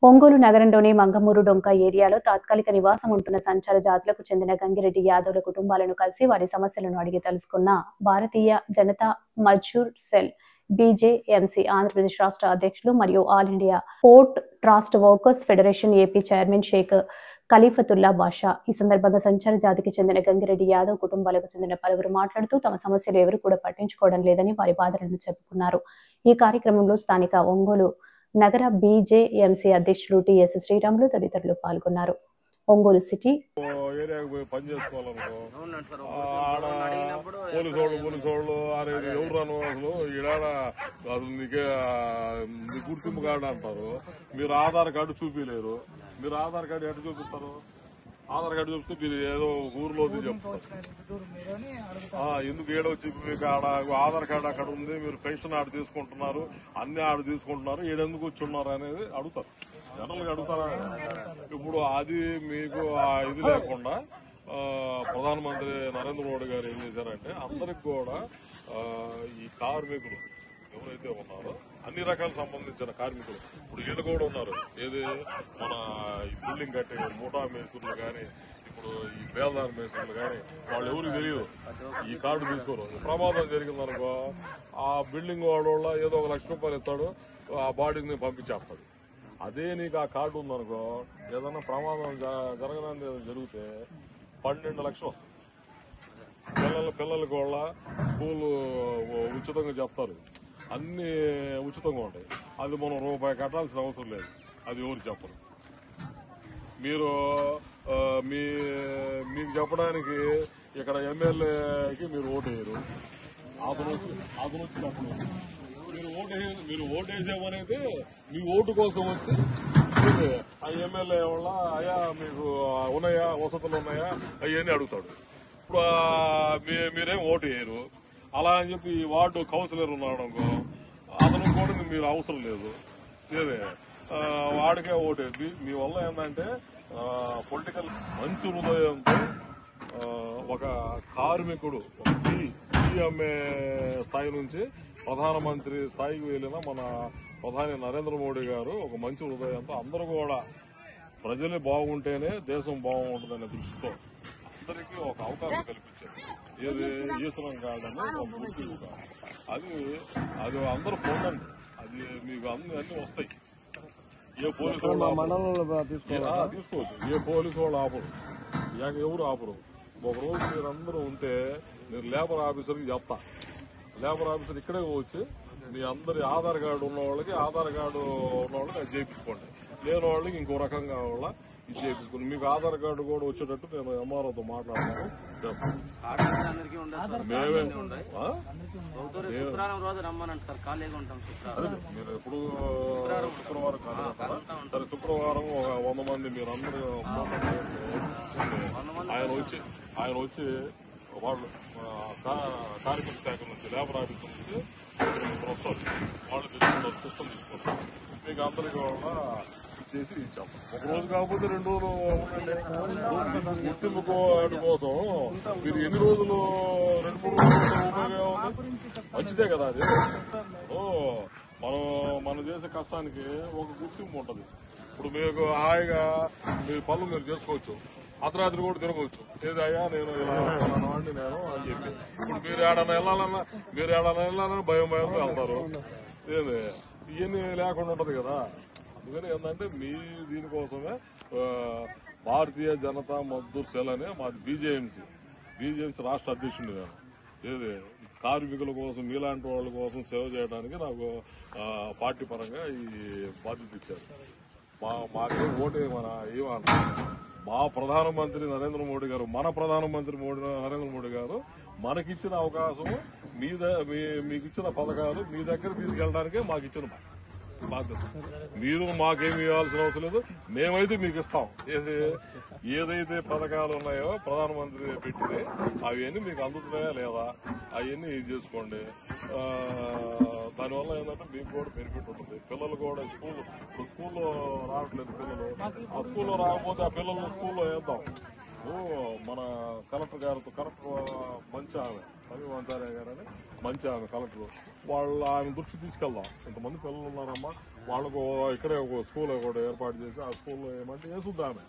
ఒంగోలు నగరంలోని మంగమూరు డొంక ఏరియాలో తాత్కాలిక నివాసం ఉంటున్న సంచార జాతులకు చెందిన గంగిరెడ్డి యాదవ్ల కుటుంబాలను కలిసి వారి సమస్యలను అడిగి తెలుసుకున్న భారతీయ జనతా మజ్దూర్ సెల్ బీజేఎంసీ ఆంధ్రప్రదేశ్ రాష్ట్ర అధ్యక్షులు మరియు all India port trust workers federation AP chairman Sheikh Khalifatullah Basha. ఈ సందర్భంగా సంచార జాతికి చెందిన గంగిరెడ్డి యాదవ్ కుటుంబాలకు చెందిన పలువురు మాట్లాడుతూ తమ సమస్యలు ఎవరు కూడా పట్టించుకోవడం లేదని వారి బాధలను చెప్పుకున్నారు. ఈ కార్యక్రమంలో స్థానిక ఒంగోలు నగర బీజేఎంసీ అధ్యక్షులు టిఎస్ శ్రీరాములు తదితరులు పాల్గొన్నారు. ఒంగోలు సిటీ ఏరియాకి పోయి పని చేసుకోవాలనుకో పోలీసోళ్ళు అనేది ఎవరు రాను అసలు ఈడాడ అసలు నీకే గుర్తింపు కార్డు అంటారు. మీరు ఆధార్ కార్డు చూపించలేరు. మీరు ఆధార్ కార్డు ఎట్లా చూపిస్తారు? ఆధార్ కార్డు చూపిస్తే మీరు ఏదో ఊర్లో చెప్తారు. ఎందుకు ఏడొచ్చి మీకు ఆధార్ కార్డు అక్కడ ఉంది, మీరు పెన్షన్ ఆడ తీసుకుంటున్నారు, అన్ని ఆడ తీసుకుంటున్నారు, ఏడెందుకు వచ్చి ఉన్నారు అనేది అడుగుతారు. జనరల్గా అడుగుతారా? ఇప్పుడు అది మీకు ఇది లేకుండా ప్రధానమంత్రి నరేంద్ర మోడీ గారు ఏం చేశారంటే అందరికి కూడా ఈ కార్మికులు ఎవరైతే ఉన్నారో అన్ని రకాల సంబంధించిన కార్మికులు ఇప్పుడు వీళ్ళు కూడా ఉన్నారు. ఏది మన ఈ బిల్డింగ్ కట్టే మూటా మేసులు కానీ ఇప్పుడు ఈ బేల్దార్ మేసులు కానీ వాళ్ళు ఎవరికి తెలియదు. ఈ కార్డు తీసుకోరు. ప్రమాదం జరిగిందనుకో ఆ బిల్డింగ్ వాళ్ళ ఏదో ₹1,00,000 ఇస్తాడు, ఆ బాడీని పంపించేస్తాడు. అదే నీకు ఆ కార్డు ఉందనుకో ఏదన్నా ప్రమాదం జరగడానికి జరిగితే 12 లక్షలు పిల్లలకి వాళ్ళ స్కూలు ఉచితంగా చెప్తారు. అన్ని ఉచితంగా ఉంటాయి. అది మనం రూపాయి కట్టాల్సిన అవసరం లేదు. అది ఎవరు చెప్పరు. మీరు మీకు చెప్పడానికి ఇక్కడ ఎమ్మెల్యేకి మీరు ఓటు వేయరు. అతను వచ్చినప్పుడు మీరు ఓటేసామనేది మీ ఓటు కోసం వచ్చి ఆ ఎమ్మెల్యే వల్ల అయ్యా మీకు ఉన్నాయా, వసతులు ఉన్నాయా అవన్నీ అడుగుతాడు. ఇప్పుడు మీరేం ఓటు వేయరు. అలా అని చెప్పి ఈ వార్డు కౌన్సిలర్ ఉన్నాడు అనుకో అతను కూడా మీరు అవసరం లేదు. ఏదే వాడికే ఓటేది. మీ వల్ల ఏంటంటే పొలిటికల్ మంచి హృదయంతో ఒక కార్మికుడు టీ అమ్మే స్థాయి నుంచి ప్రధానమంత్రి స్థాయికి వెళ్ళిన మన ప్రధాని నరేంద్ర మోడీ గారు ఒక మంచి హృదయంతో అందరూ కూడా ప్రజలే బాగుంటేనే దేశం బాగుంటుందనే దృష్టితో అందరికీ ఒక అవకాశం కల్పించారు. ఏది ఈశ్వరం కాదని ఒక గుర్తింపు కాదు. అది అందరూ పొందండి. అది మీకు అన్ని వస్తాయి. ఏ పోలీసు వాళ్ళు తీసుకోవచ్చు. ఏ పోలీసు వాళ్ళు ఆపరు, ఎవరు ఆపరు. ఒకరోజు మీరందరూ ఉంటే మీరు లేబర్ ఆఫీసర్కి చెప్తా. లేబర్ ఆఫీసర్ ఇక్కడే వచ్చి మీ అందరి ఆధార్ కార్డు ఉన్న వాళ్ళకి అది చేయించుకోండి. లేని వాళ్ళకి ఇంకో రకంగా వాళ్ళ ఇది చేయించుకోండి. మీకు ఆధార్ కార్డు కూడా వచ్చేటట్టు నేను ఎంఆర్ఓతో మాట్లాడతాను. మీరు ఎప్పుడు శుక్రవారం కాదు సరే, శుక్రవారం 100 మంది మీరు అందరూ ఆయన వచ్చి వాళ్ళు కార్మిక శాఖ నుంచి లేబర్ ఆఫీస్ నుంచి వస్తారు. వాళ్ళు తీసుకుంటారు, సిస్టమ్ తీసుకుంటారు. మీకు అందరికీ కూడా చేసి ఇచ్చాం. ఒక రోజు కాకపోతే 2 రోజులు ఉండండి. గుర్తింపు కోసం మీరు ఎన్ని రోజులు 2-3 రోజులు ఉపయోగం మంచిదే కదా. అది మనం చేసే కష్టానికి ఒక గుర్తింపు ఉంటుంది. ఇప్పుడు మీకు హాయిగా మీ పనులు మీరు చేసుకోవచ్చు. అర్ధరాత్రి కూడా తిరగవచ్చు. ఏదయ్యా నేను వాడిని నేను అని చెప్పి ఇప్పుడు మీరు ఏడన్నా వెళ్ళాలన్నా భయంతో వెళ్తారు. ఏది ఇవన్నీ లేకుండా ఉంటది కదా. అందుకని ఏంటంటే మీ దీనికోసమే భారతీయ జనతా మజ్దూర్ సెల్ అనే మాది బీజేఎంసీ రాష్ట్ర అధ్యక్షుడు నేను. ఏది కార్మికుల కోసం మీలాంటి వాళ్ళ కోసం సేవ చేయడానికి నాకు పార్టీ పరంగా ఈ బాధ్యత ఇచ్చారు. మాకే ఓటే మా ప్రధానమంత్రి నరేంద్ర మోడీ గారు నరేంద్ర మోడీ గారు మనకిచ్చిన అవకాశం మీకు ఇచ్చిన పథకాలు మీ దగ్గర తీసుకెళ్ళడానికే మాకు ఇచ్చిన బాధ్యత. మీరు మాకేమి ఇవ్వాల్సిన అవసరం లేదు. మేమైతే మీకు ఇస్తాం. ఏదైతే పథకాలు ఉన్నాయో ప్రధానమంత్రి పెట్టింది అవన్నీ మీకు అందుతున్నాయా లేదా అవన్నీ ఇది చేసుకోండి. దానివల్ల ఏంటంటే మీకు కూడా బెనిఫిట్ ఉంటుంది. పిల్లలు కూడా స్కూల్లో రావట్లేదు. పిల్లలు ఆ స్కూల్లో రాకపోతే ఆ పిల్లలు స్కూల్లో వేద్దాం. మన కలెక్టర్ మంచి ఆమె రవి గారని మంచి ఆమె కలెక్టర్ ఆమె దృష్టి తీసుకెళ్దాం. ఇంతమంది పిల్లలు ఉన్నారమ్మా, వాళ్ళకు ఇక్కడే ఒక స్కూల్ కూడా ఏర్పాటు చేసి ఆ స్కూల్లో ఏమంటే వేసుద్దామే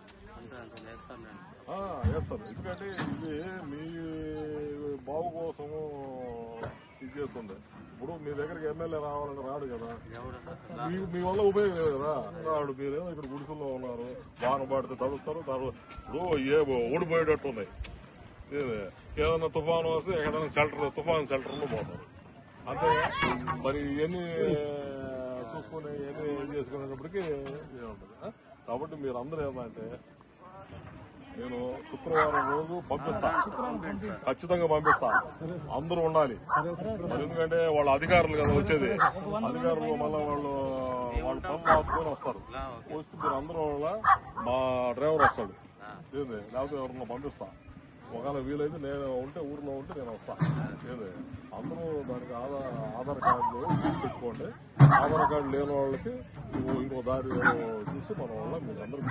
వేస్తారు. ఎందుకంటే ఇది మీ బావు కోసము ఇది చేస్తుంది. ఇప్పుడు మీ దగ్గరికి ఎమ్మెల్యే రావాలని రాడు కదా, మీ వల్ల ఉపయోగం లేదు కదా, రాడు. మీరేమో ఇక్కడ గుడిసెల్లో ఉన్నారు, వాన పడితే తడుస్తారు. ఇప్పుడు ఊడిపోయేటట్టు ఉన్నాయి. ఏదైనా తుఫాను వస్తే ఎక్కడైనా తుఫాను షెల్టర్లో పోతారు అంతే. మరి ఇవన్నీ చూసుకుని ఇవన్నీ చేసుకునేటప్పటికీ ఉంటుంది. కాబట్టి మీరు అందరూ ఏమంటే నేను శుక్రవారం రోజు పంపిస్తా, ఖచ్చితంగా పంపిస్తా. అందరూ ఉండాలి. ఎందుకంటే వాళ్ళ అధికారులు కదా వచ్చేది, అధికారులు మళ్ళీ వాళ్ళు పనులు ఆపుకొని వస్తారు. వస్తే మీరు అందరూ వల్ల మా డ్రైవర్ వస్తాడు, లేకపోతే ఎవరన్నా పంపిస్తా. ఒకవేళ వీలైతే నేను ఉంటే ఊర్లో ఉంటే నేను వస్తా. అందరూ దానికి ఆధార్ కార్డులు తీసి పెట్టుకోండి. ఆధార్ కార్డు లేని వాళ్ళకి ఇంకో దారి చూసి మన వల్ల మీరు అందరూ